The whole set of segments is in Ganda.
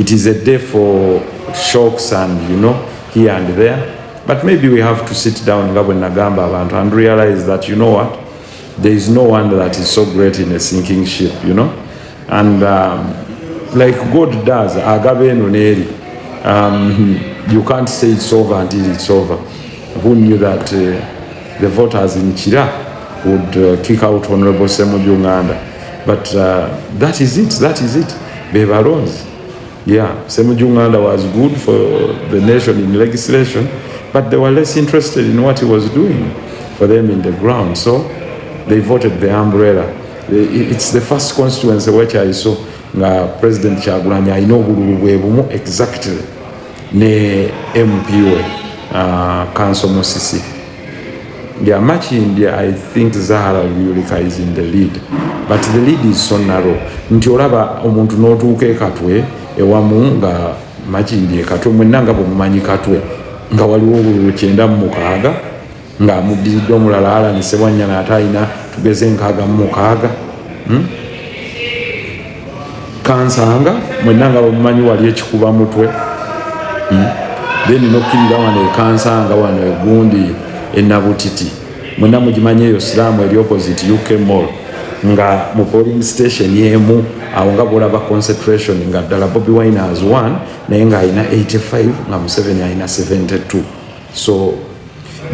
it is a day for shocks and, you know, here and there. But maybe we have to sit down and realize that, you know what, there is no one that is so great in a sinking ship, you know. And like God does, you can't say it's over until it's over. Who knew that the voters in Chira would kick out Honorable Semujju Nganda? But that is it, that is it. Bevarons. Yeah, Semujju Nganda was good for the nation in legislation, but they were less interested in what he was doing for them in the ground. So they voted the umbrella. It's the first constituency which I saw President Kyagulanyi alina obululu bwe bumu exactly ne MP we Council Musisi. Yeah, much India, I think Zahara Yulika is in the lead, but the lead is so narrow. Nti olaba omuntu n'otuuka Katwe ewamu nga much India Katwe mwenanga bumumanyi Katwe nga waliwo obululu 96 nga amuddiridde omulala Alan Sewanyana ate alina tugeze 66. Kansanga mwenanga bumumanyi wali ekikuba mutwe. Then nokkirira wano Kansanga wano egundi enabutiti mwena mugimanyi eyo Siramu eri opposite UK Mall nga mu polling station yemu awo nga bolaba concentration nga ddala Bobi Wine has won naye nga alina 85 nga Museveni alina 72. So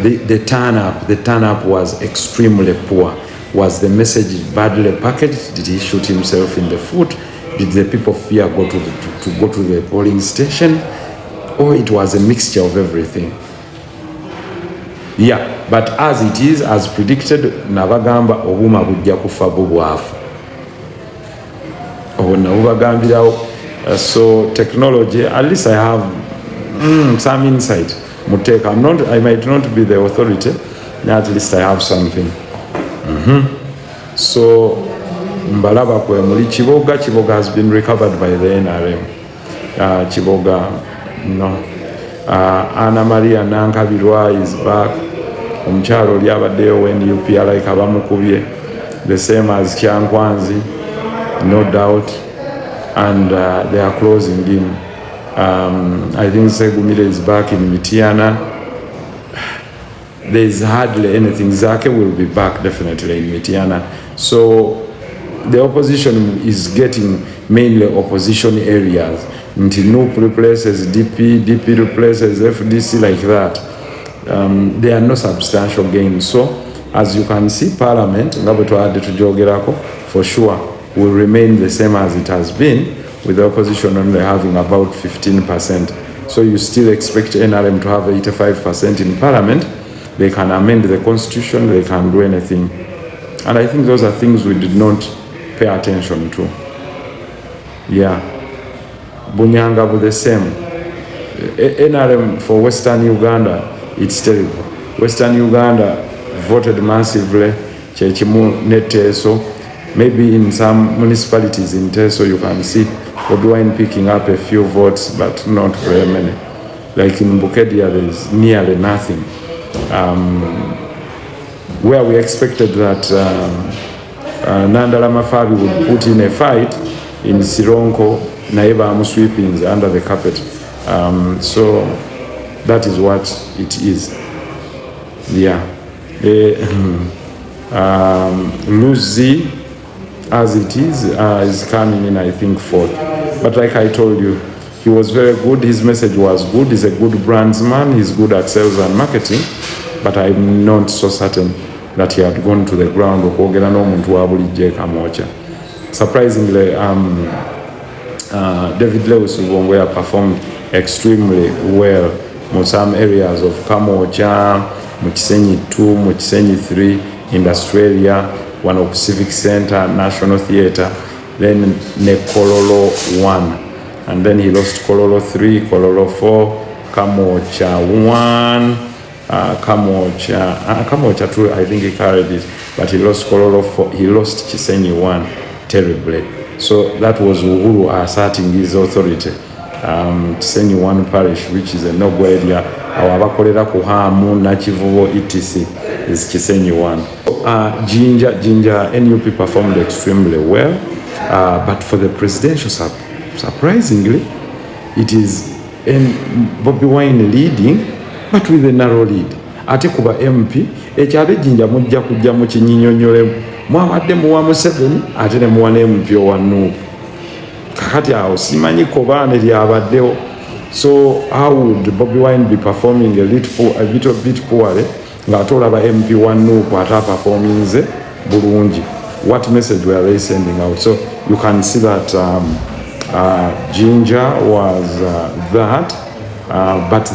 the turn up was extremely poor. Was the message badly packaged? Did he shoot himself in the foot? Did the people fear to go to the polling station? Or it was a mixture of everything? Yeah, but as it is, as predicted, nabagamba obuma bujja kufa bubwafu. So technology, at least I have some insight. I might not be the authority, at least I have something. So Mbalaba kwe muli Chiboga has been recovered by the NRM. Chiboga, no. Anna Maria Nankabirwa is back. Omukyalo lyabaddeyo when UPR kabamukubye, the same as Kyankwanzi, no doubt, and they are closing in. I think Segumile is back in Mitiana. There is hardly anything. Zake will be back definitely in Mitiana. So the opposition is getting mainly opposition areas. Ntinup replaces DP replaces FDC, like that. There are no substantial gains. So as you can see, Parliament, for sure, will remain the same as it has been, with the opposition only having about 15%. So you still expect NRM to have 85% in Parliament. They can amend the constitution, they can do anything. And I think those are things we did not pay attention to. Yeah. Bunyanga with the same. NRM for Western Uganda, it's terrible. Western Uganda voted massively. Chechimu Neteso. Maybe in some municipalities in Teso you can see Bobi Wine picking up a few votes, but not very many. Like in Bukedia, there is nearly nothing. Where we expected that Nandala Mafabi would put in a fight, in Sironko, Naiba sweepings under the carpet. So that is what it is. Yeah. Lucy, as it is coming in, I think, fourth. But like I told you, he was very good. His message was good. He's a good brandsman. He's good at sales and marketing. But I'm not so certain that he had gone to the ground. Surprisingly, David Lewis Wongwea performed extremely well in some areas of Kamocha, Mukisenyi 2, Mukisenyi 3, Industrialia, one of Civic Center, National Theatre, then Nekololo 1. And then he lost Kololo 3, Kololo 4, Kamocha 1, Kamocha 2, I think he carried it, but he lost Kololo 4, he lost Kisenyi 1 terribly. So that was Uhuru asserting his authority. Kisenyi 1 parish, which is a noble area, abakolera ku Hamu, Nakivubo, etc. is Kisenyi 1. Ginger NUP performed extremely well, but for the presidential surprisingly, it is Bobi Wine leading but with a narrow lead. Ate kuba MP ekyalo Jinja mujja kujja mu kinyinyonyole mwawadde muwa Museveni ate ne muwa MP owa Nuupu. Kakati awo simanyi kobaane lyabaddewo. So how would Bobi Wine be performing a little bit poorly ng'ate olaba MP wa Nuupu ate performing ze bulungi? What message were they sending out? So you can see that Jinja was that, but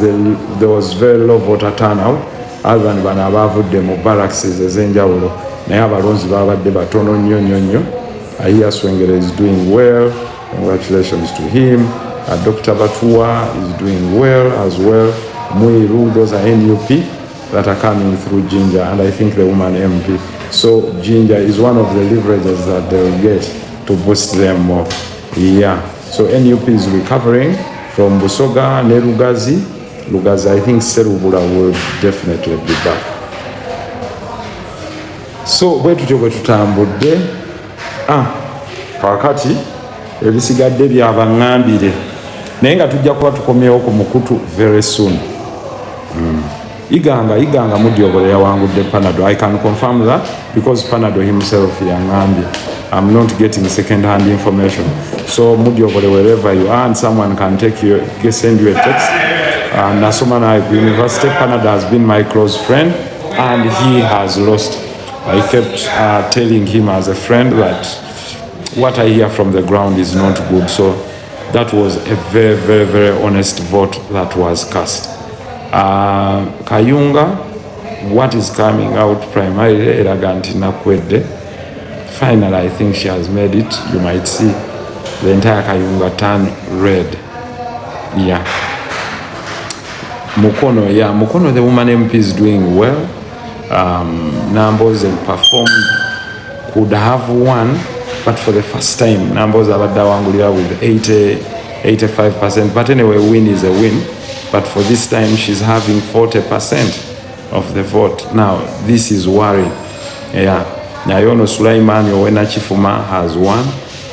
there was very low voter turnout. Other than bano abavudde mu barracks ez'enjawulo naye abalonzi babadde batono nnyo. Ahia Swengere is doing well. Congratulations to him. Dr. Batua is doing well as well. Muiru, those are NUP that are coming through Jinja, and I think the woman MP. So Jinja is one of the leverages that they will get to boost them more. Yeah. So NUP is recovering from Busoga, Nerugazi. Lugazi, I think Serubula will definitely be back. So bwe tutambudde kakati ebisigadde byabaŋŋambire naye nga tujja kuba tukomyewo ku mukutu very soon. Iganga Mudyobole yawangudde Panado. I can confirm that because Panado himself yaŋŋambye. I'm not getting second-hand information. So Mudyobole, wherever you are and someone can send you a text. Nasoma na University, Panado has been my close friend and he has lost. I kept telling him as a friend that what I hear from the ground is not good. So that was a very, very, very honest vote that was cast. Kayunga, what is coming out primarily, Eraganti Nakwede. Finally, I think she has made it. You might see the entire Kayunga turn red. Yeah. Mukono, the woman MP is doing well. Numbers and performed, could have won, but for the first time, numbers are Wangulira with 85%. But anyway, win is a win. But for this time, she's having 40% of the vote. Now, this is worrying. Yeah. Nayono Sulaiman Yowena Chifuma has won.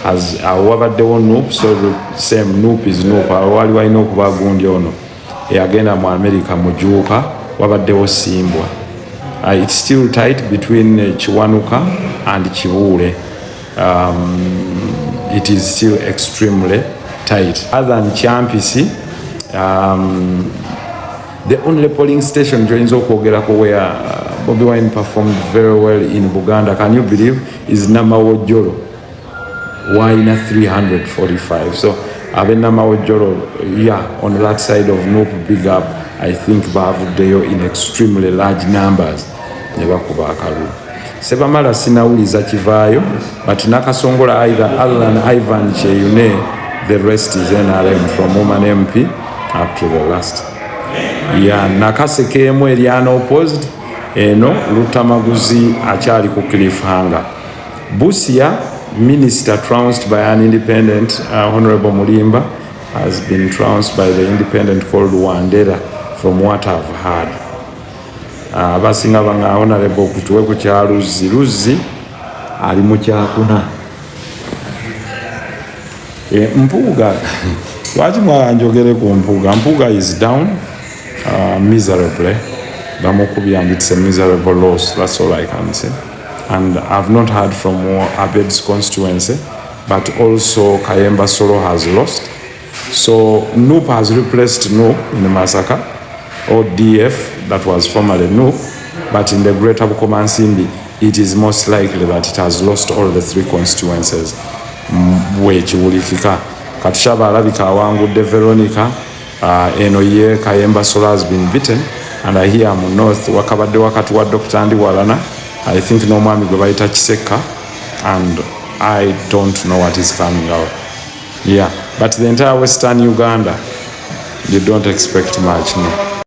Has Wabadeo Noop, so the same Noop is Noop. Waliwa Noop Bagundi ono. Agenda mu America Mujuka, Wabadeo Simbwa. It's still tight between Chiwanuka and Chibule. It is still extremely tight. Other than Champisi, the only polling station joins Okogerako where Bobi Wine performed very well in Buganda, can you believe, is Namawojolo. Wine 345. So Namawojolo, yeah, on that side of Nope, big up. I think Bavudeyo in extremely large numbers. Sebamala sinawuliza kivaayo, but nakasongola either other than Ivan Cheyune, the rest is NRM from woman MP up to the last. Yeah, nakasekemu Eliana opposed, eno Lutamaguzi achali ku cliffhanger. Busia, minister trounced by an independent, Honorable Mulimba, has been trounced by the independent called Wandera, from what I've heard. Abasinga banga Honorable kutuwe ku kya Luzzi ali mu kyakuna. Mpugga lwaki mwanjogere ku Mpugga? Mpugga is down miserably. Bamukubye and it's a miserable loss. That's all I can say. And I've not heard from Abed's constituency, but also Kayemba Solo has lost. So Noop has replaced Noop in the massacre, or DF, that was formerly Noop, but in the Greater Bukomansimbi, it is most likely that it has lost all the three constituencies. Wechiwulikika Katishaba Alabika Wangudde Veronica, Enoye Kayemba Solo has been beaten, and I hear mu north wakabadde wakati wa Dr. Andy Walana, I think no mwami gwe bayita Kiseka, and I don't know what is coming out. Yeah, but the entire Western Uganda, you don't expect much, no.